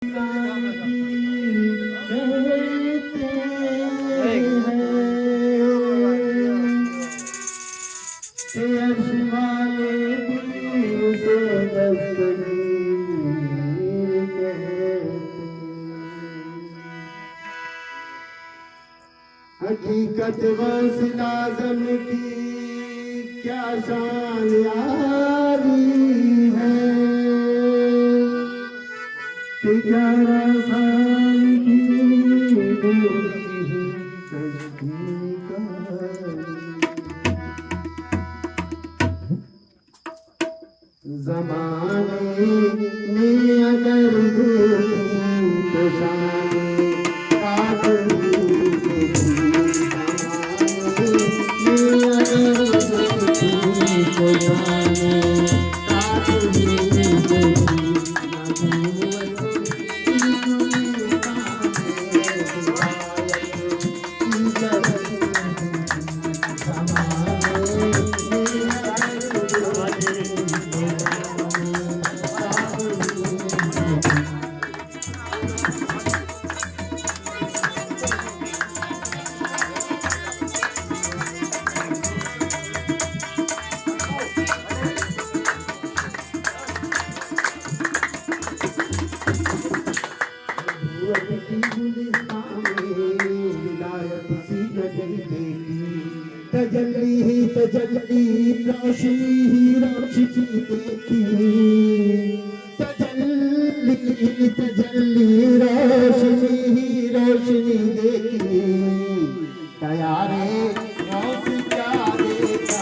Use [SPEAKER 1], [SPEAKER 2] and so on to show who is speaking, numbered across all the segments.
[SPEAKER 1] हकीकत बस लाज़म की क्या शान यारी है कि 11 साल की दूरी कश्ती का ज़माने में अगर देखूं तो शान तजल्ली ही तजल्ली रोशनी ही रोशनी देखी तजल्ली तजल्ली रोशनी ही रोशनी देखी तैयारे रोश क्या देखा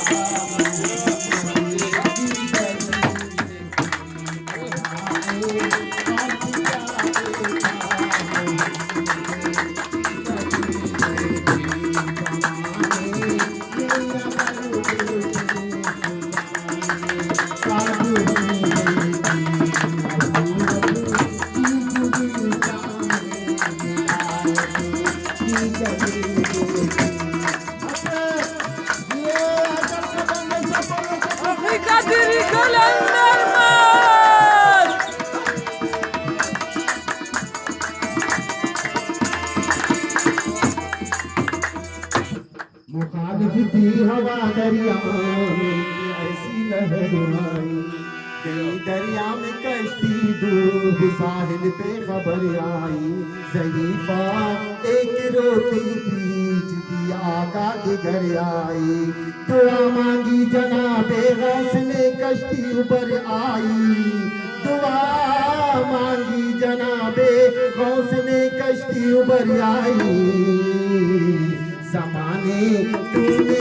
[SPEAKER 1] मुखालिफ थी हवा दरिया में ऐसी लहर आई गई दरिया में कश्ती डूब साहिल पे खबर आई ज़ईफ़ा एक रोटी बीच दिया आका के घर आई दुआ मांगी जनाबे गौस ने कश्ती ऊपर आई दुआ मांगी जनाबे गौस ने कश्ती ऊपर आई ज़माने तूने